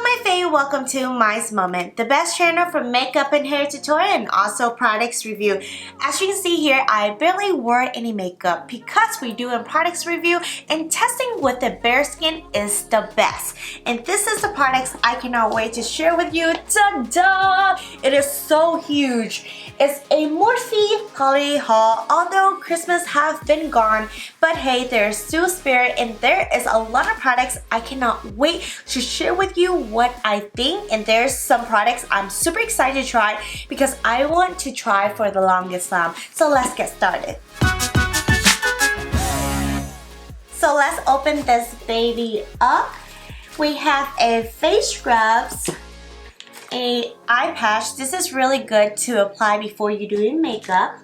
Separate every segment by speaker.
Speaker 1: my FABE, welcome to Maimoments, the best channel for makeup and hair tutorial and also products review. As you can see here, I barely wore any makeup because we're doing products review and testing with the bare skin is the best. And this is the products I cannot wait to share with you. Ta-da! It is so huge. It's a Morphe holiday haul, although Christmas have been gone, but hey, there's still spirit and there is a lot of products I cannot wait to share with you what I think, and there's some products I'm super excited to try because I want to try for the longest time. So let's get started. So let's open this baby up. We have a face scrubs, a eye patch. This is really good to apply before you do your makeup.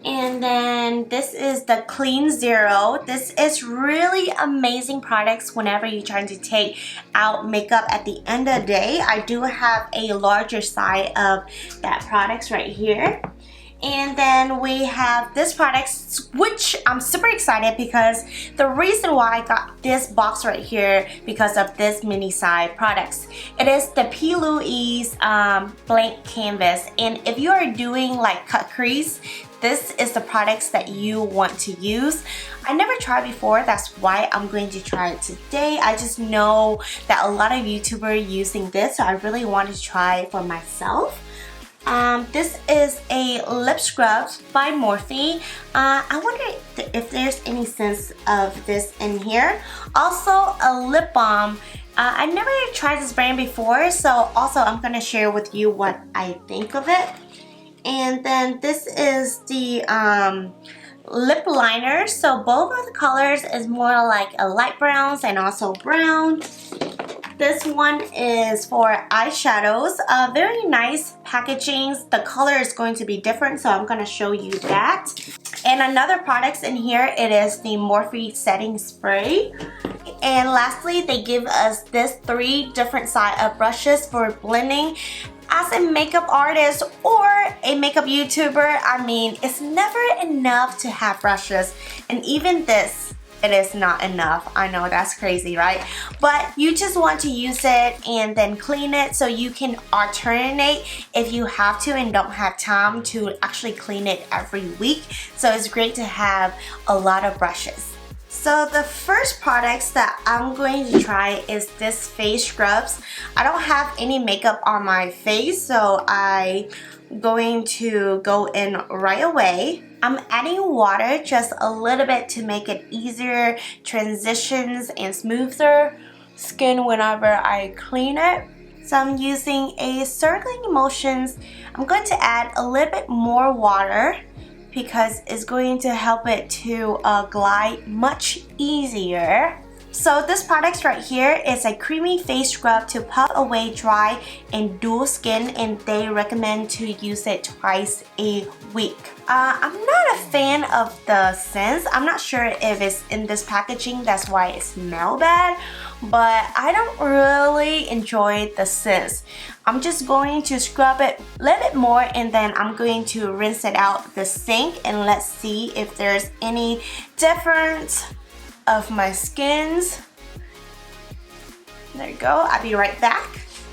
Speaker 1: And then this is the Clean Zero. This is really amazing products whenever you're trying to take out makeup at the end of the day. I do have a larger size of that products right here. And then we have this product, which I'm super excited because the reason why I got this box right here because of this mini size products. It is the Louise blank canvas, and if you are doing like cut crease, this is the products that you want to use. I never tried before, that's why I'm going to try it today. I just know that a lot of YouTubers using this, so I really wanted to try it for myself. This is a lip scrub by Morphe. I wonder if there's any sense of this in here. Also a lip balm. I never tried this brand before, so also I'm gonna share with you what I think of it. And then this is the lip liner. So both of the colors is more like a light browns and also brown. This one is for eyeshadows. Very nice packaging. The color is going to be different, so I'm going to show you that. And another products in here, it is the Morphe setting spray. And lastly, they give us this 3 different size of brushes for blending. As a makeup artist or a makeup YouTuber, I mean, it's never enough to have brushes. And even this, it is not enough. I know that's crazy, right? But you just want to use it and then clean it so you can alternate if you have to and don't have time to actually clean it every week. So it's great to have a lot of brushes. So the first products that I'm going to try is this face scrubs. I don't have any makeup on my face, so I'm going to go in right away. I'm adding water just a little bit to make it easier transitions and smoother skin whenever I clean it. So I'm using a circling motions. I'm going to add a little bit more water because it's going to help it to glide much easier. So this product right here is a creamy face scrub to puff away dry and dull skin, and they recommend to use it twice a week. I'm not a fan of the scents. I'm not sure if it's in this packaging, that's why it smells bad, but I don't really enjoy the scents. I'm just going to scrub it a little bit more and then I'm going to rinse it out the sink, and let's see if there's any difference of my skins. There you go, I'll be right back.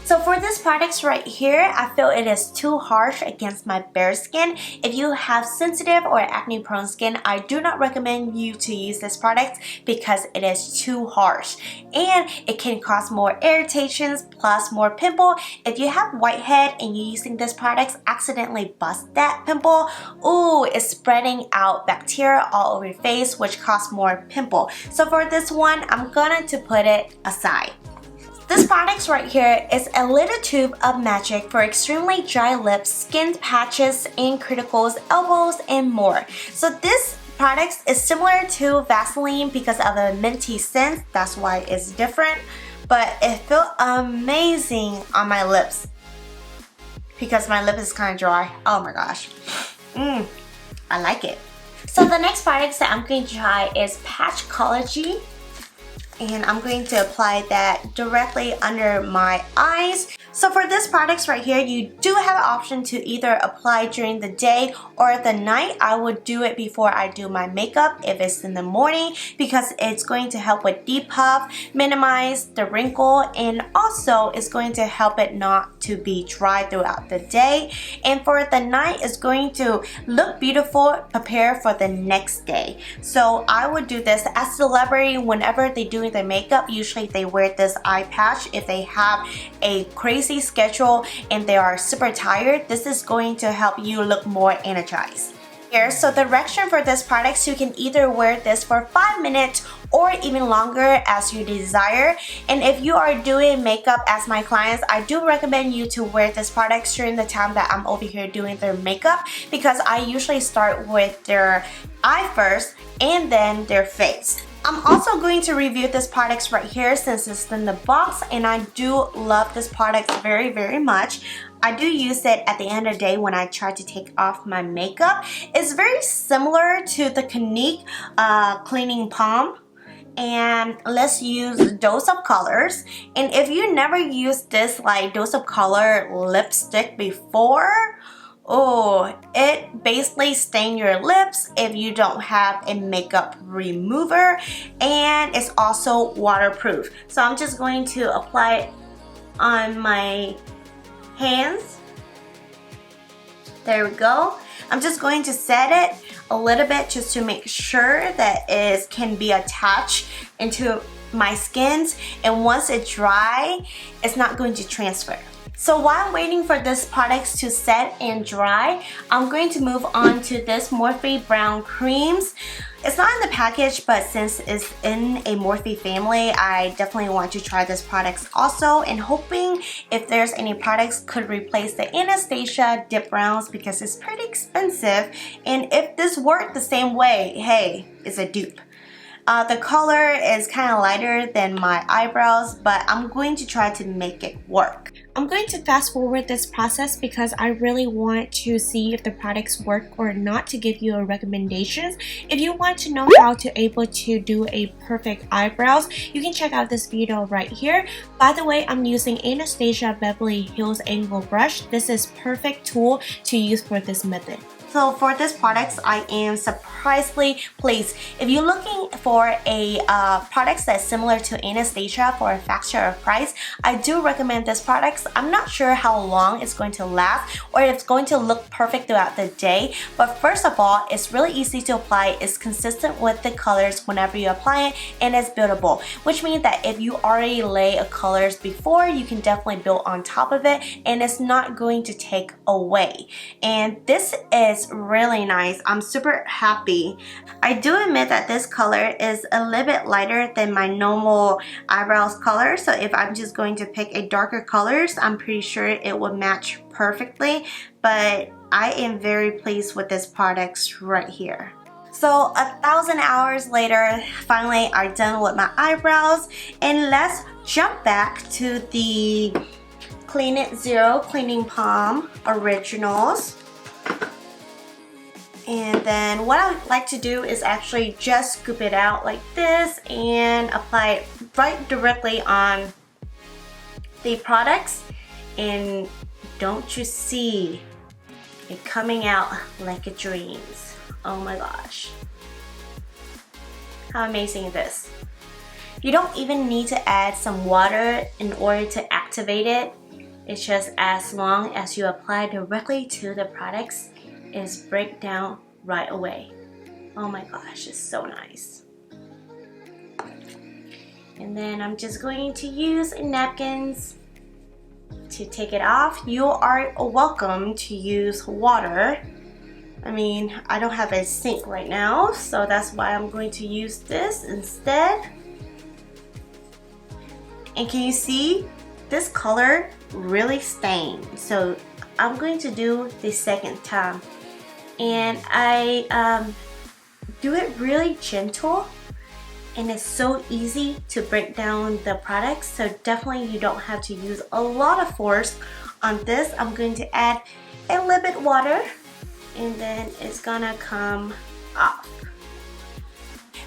Speaker 1: So for this products right here, I feel it is too harsh against my bare skin. If you have sensitive or acne prone skin, I do not recommend you to use this product because it is too harsh and it can cause more irritations plus more pimple. If you have whitehead and you're using this product, accidentally bust that pimple, ooh, it's spreading out bacteria all over your face, which cause more pimple. So for this one, I'm gonna to put it aside. This product right here is a little tube of magic for extremely dry lips, skin patches, and criticals, elbows, and more. So this product is similar to Vaseline because of the minty scent. That's why it's different. But it feels amazing on my lips because my lip is kind of dry. Oh my gosh. I like it. So the next product that I'm going to try is Patch Collagen. And I'm going to apply that directly under my eyes. So for this products right here, you do have an option to either apply during the day or the night. I would do it before I do my makeup if it's in the morning, because it's going to help with depuff, minimize the wrinkle, and also it's going to help it not to be dry throughout the day. And for the night, it's going to look beautiful, prepare for the next day. So I would do this as celebrity. Whenever they do their makeup, usually they wear this eye patch if they have a crazy schedule and they are super tired. This is going to help you look more energized. Here, so the direction for this product, you can either wear this for 5 minutes or even longer as you desire. And if you are doing makeup as my clients, I do recommend you to wear this product during the time that I'm over here doing their makeup, because I usually start with their eye first and then their face. I'm also going to review this product right here since it's in the box, and I do love this product very, very much. I do use it at the end of the day when I try to take off my makeup. It's very similar to the Clinique Cleaning Palm. And let's use Dose of Colors. And if you never used this like Dose of Color lipstick before, oh, it basically stains your lips if you don't have a makeup remover, and it's also waterproof. So I'm just going to apply it on my hands. There we go. I'm just going to set it a little bit just to make sure that it can be attached into my skins, and once it's dry, it's not going to transfer. So while I'm waiting for this products to set and dry, I'm going to move on to this Morphe Brown Creams. It's not in the package, but since it's in a Morphe family, I definitely want to try this products also, and hoping if there's any products could replace the Anastasia Dip Browns, because it's pretty expensive, and if this worked the same way, hey, it's a dupe. The color is kind of lighter than my eyebrows, but I'm going to try to make it work. I'm going to fast forward this process because I really want to see if the products work or not to give you a recommendations. If you want to know how to able to do a perfect eyebrows, you can check out this video right here. By the way, I'm using Anastasia Beverly Hills Angle Brush. This is perfect tool to use for this method. So for this products, I am surprisingly pleased. If you're looking for a products that's similar to Anastasia for a fraction of price, I do recommend this products. I'm not sure how long it's going to last or if it's going to look perfect throughout the day. But first of all, it's really easy to apply. It's consistent with the colors whenever you apply it, and it's buildable, which means that if you already lay a colors before, you can definitely build on top of it, and it's not going to take away. And this is really nice. I'm super happy. I do admit that this color is a little bit lighter than my normal eyebrows color, so if I'm just going to pick a darker colors, I'm pretty sure it will match perfectly, but I am very pleased with this products right here. So 1,000 hours later, finally I'm done with my eyebrows, and let's jump back to the Clean It Zero Cleaning Palm Originals. And then what I like to do is actually just scoop it out like this and apply it right directly on the products. And don't you see it coming out like a dream? Oh my gosh. How amazing is this? You don't even need to add some water in order to activate it. It's just as long as you apply directly to the products, is break down right away. Oh my gosh, it's so nice. And then I'm just going to use napkins to take it off. You are welcome to use water. I mean, I don't have a sink right now, so that's why I'm going to use this instead. And can you see this color really stained? So I'm going to do the second time. And I do it really gentle, and it's so easy to break down the products, so definitely you don't have to use a lot of force on this. I'm going to add a little bit water, and then it's gonna come off.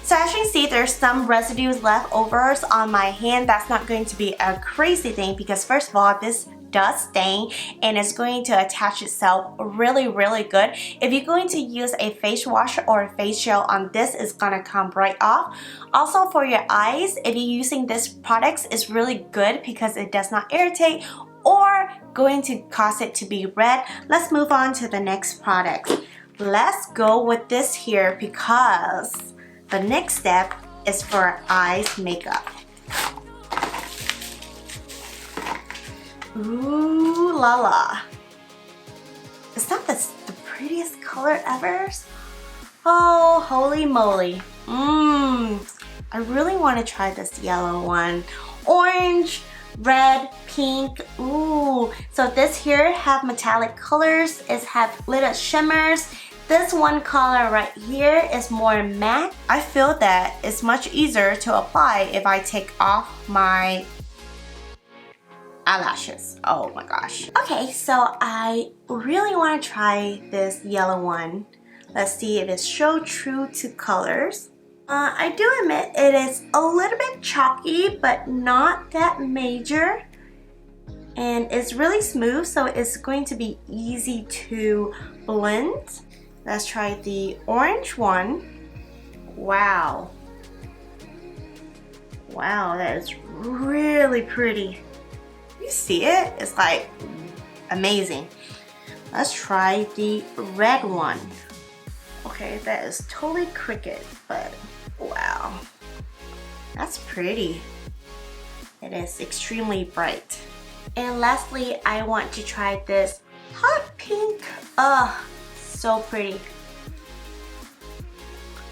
Speaker 1: So as you can see, there's some residues leftovers on my hand. That's not going to be a crazy thing because first of all, this does stain and it's going to attach itself really good. If you're going to use a face wash or a face gel on this, it's gonna come right off. Also for your eyes, if you're using this product, it's really good because it does not irritate or going to cause it to be red. Let's move on to the next product. Let's go with this here because the next step is for eyes makeup. Ooh la la. Is that the prettiest color ever? Oh, holy moly. I really want to try this yellow one. Orange, red, pink. Ooh. So this here have metallic colors. It have little shimmers. This one color right here is more matte. I feel that it's much easier to apply if I take off my eyelashes. Oh my gosh. Okay, so I really want to try this yellow one. Let's see if it's so true to colors. I do admit it is a little bit chalky, but not that major. And it's really smooth, so it's going to be easy to blend. Let's try the orange one. Wow. Wow, that is really pretty. You see it? It's like amazing. Let's try the red one. Okay, that is totally crooked, but wow. That's pretty. It is extremely bright. And lastly, I want to try this hot pink. So pretty.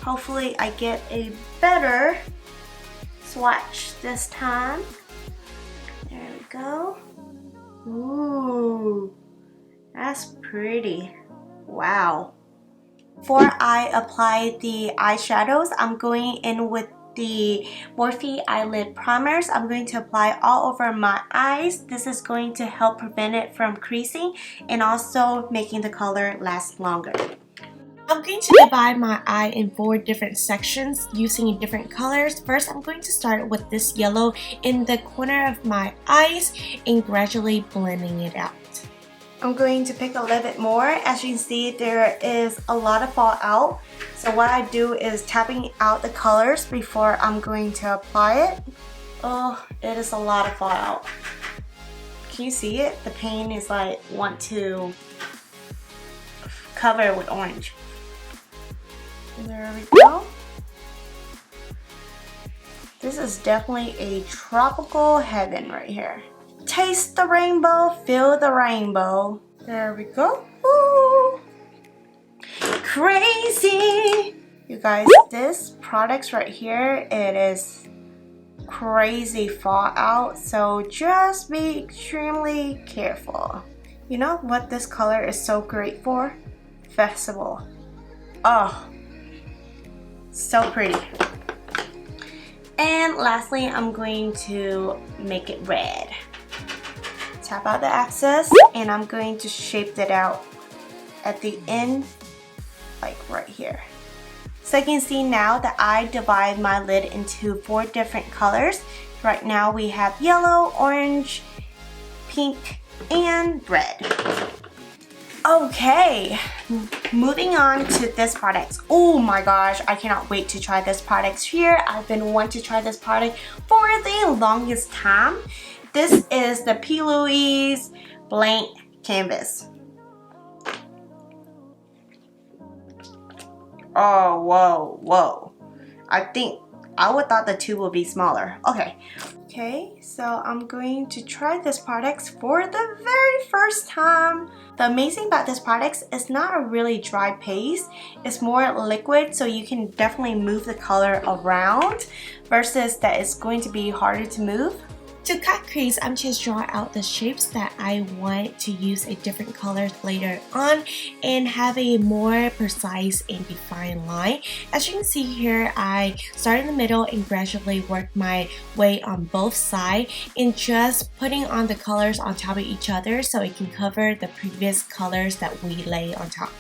Speaker 1: Hopefully I get a better swatch this time. There we go. Ooh, that's pretty. Wow. Before I apply the eyeshadows, I'm going in with the Morphe eyelid primers. I'm going to apply all over my eyes. This is going to help prevent it from creasing and also making the color last longer. I'm going to divide my eye in 4 different sections using different colors. First, I'm going to start with this yellow in the corner of my eyes and gradually blending it out. I'm going to pick a little bit more. As you can see, there is a lot of fallout. So what I do is tapping out the colors before I'm going to apply it. Oh, it is a lot of fallout. Can you see it? The paint is like want to cover it with orange. There we go. This is definitely a tropical heaven right here. Taste the rainbow, feel the rainbow. There we go. Ooh. Crazy! You guys, this product right here, it is crazy fallout, so just be extremely careful. You know what this color is so great for? Festival. Oh, so pretty. And lastly, I'm going to make it red. Tap out the excess and I'm going to shape it out at the end, like right here. So you can see now that I divide my lid into 4 different colors. Right now we have yellow, orange, pink, and red. Okay, moving on to this product. Oh my gosh, I cannot wait to try this product here. I've been wanting to try this product for the longest time. This is the Louise blank canvas. Oh, whoa. I would thought the tube would be smaller. Okay, so I'm going to try this product for the very first time. The amazing about this product is not a really dry paste. It's more liquid, so you can definitely move the color around versus that it's going to be harder to move. To cut crease, I'm just drawing out the shapes that I want to use a different colors later on and have a more precise and defined line. As you can see here, I start in the middle and gradually work my way on both sides and just putting on the colors on top of each other so it can cover the previous colors that we lay on top.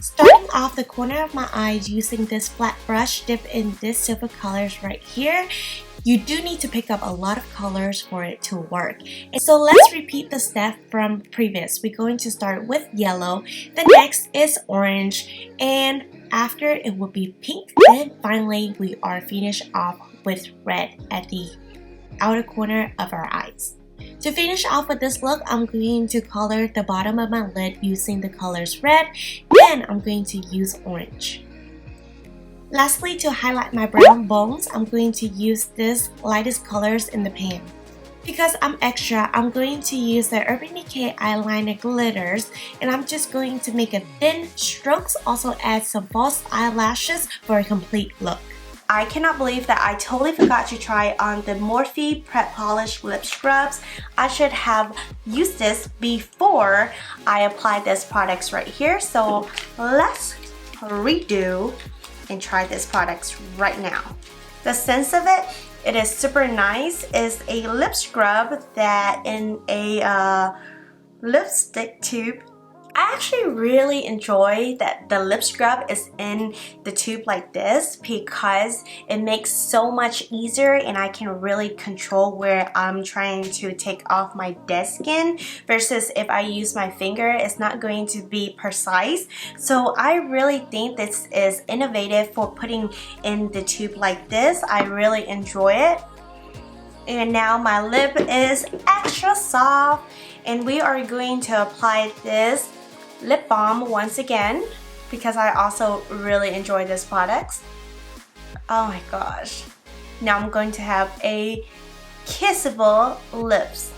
Speaker 1: Starting off the corner of my eyes using this flat brush dipped in this silver colors right here. you do need to pick up a lot of colors for it to work. And so let's repeat the step from previous. We're going to start with yellow, the next is orange, and after it will be pink, and finally we are finished off with red at the outer corner of our eyes. To finish off with this look, I'm going to color the bottom of my lid using the colors red, then I'm going to use orange. Lastly, to highlight my brown bones, I'm going to use this lightest colors in the pan. Because I'm extra, I'm going to use the Urban Decay eyeliner glitters, and I'm just going to make a thin strokes, also add some false eyelashes for a complete look. I cannot believe that I totally forgot to try on the Morphe Prep Polish Lip Scrubs. I should have used this before I applied this products right here. So let's redo and try this products right now. The sense of it, it is super nice. It's a lip scrub that in a lipstick tube. I actually really enjoy that the lip scrub is in the tube like this because it makes so much easier and I can really control where I'm trying to take off my dead skin versus if I use my finger, it's not going to be precise. So I really think this is innovative for putting in the tube like this. I really enjoy it. And now my lip is extra soft and we are going to apply this lip balm once again because I also really enjoy this product. Oh my gosh. Now I'm going to have a kissable lips.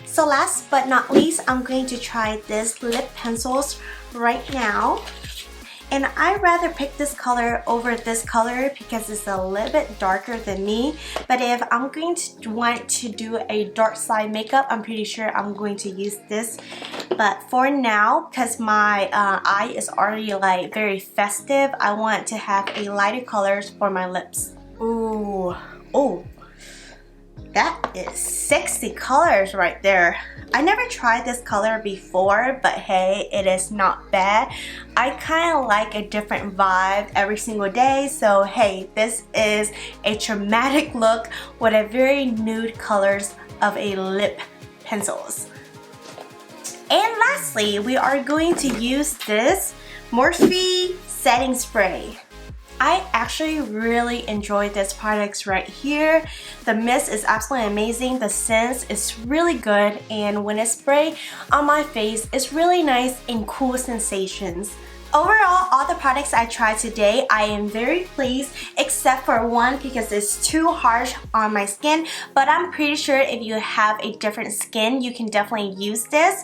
Speaker 1: So last but not least, I'm going to try this lip pencils right now. And I rather pick this color over this color because it's a little bit darker than me. But if I'm going to want to do a dark side makeup, I'm pretty sure I'm going to use this. But for now, because my eye is already like very festive, I want to have a lighter colors for my lips. Ooh, oh, that is sexy colors right there. I never tried this color before, but hey, it is not bad. I kind of like a different vibe every single day, so hey, this is a dramatic look with a very nude colors of a lip pencils. And lastly, we are going to use this Morphe setting spray. I actually really enjoy this product right here. The mist is absolutely amazing. The scent is really good, and when it's sprayed on my face, it's really nice and cool sensations. Overall, all the products I tried today, I am very pleased except for one because it's too harsh on my skin, but I'm pretty sure if you have a different skin, you can definitely use this.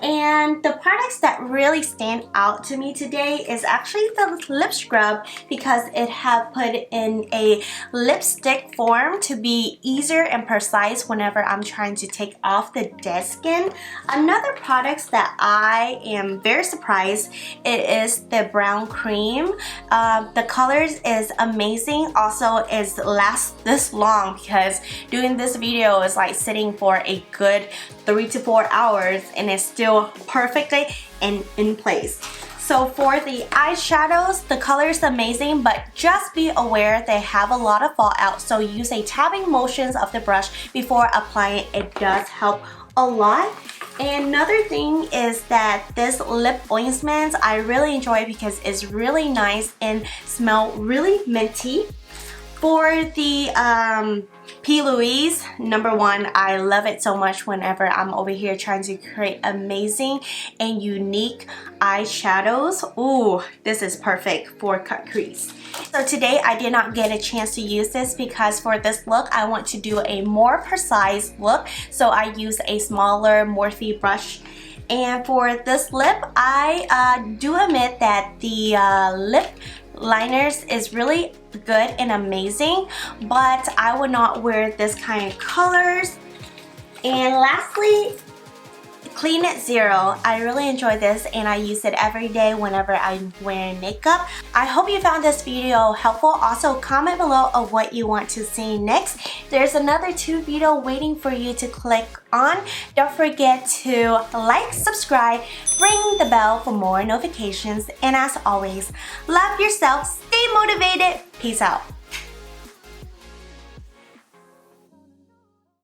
Speaker 1: And the products that really stand out to me today is actually the lip scrub because it have put in a lipstick form to be easier and precise whenever I'm trying to take off the dead skin. Another product that I am very surprised, it is the brown cream. The colors is amazing. Also, it lasts this long because doing this video is like sitting for a good 3 to 4 hours and it's still perfectly in place. So for the eyeshadows, the color is amazing, but just be aware they have a lot of fallout. So use a tapping motions of the brush before applying. It does help a lot. And another thing is that this lip ointment I really enjoy because it's really nice and smell really minty. For the Louise #1, I love it so much whenever I'm over here trying to create amazing and unique eyeshadows. Ooh, this is perfect for cut crease. So today I did not get a chance to use this because for this look I want to do a more precise look, so I use a smaller Morphe brush. And for this lip, I do admit that the lip liners is really good and amazing, but I would not wear this kind of colors. And lastly, Clean It Zero. I really enjoy this and I use it every day whenever I'm wearing makeup. I hope you found this video helpful. Also, comment below of what you want to see next. There's another 2 video waiting for you to click on. Don't forget to like, subscribe, ring the bell for more notifications, and as always, love yourself, stay motivated. Peace out.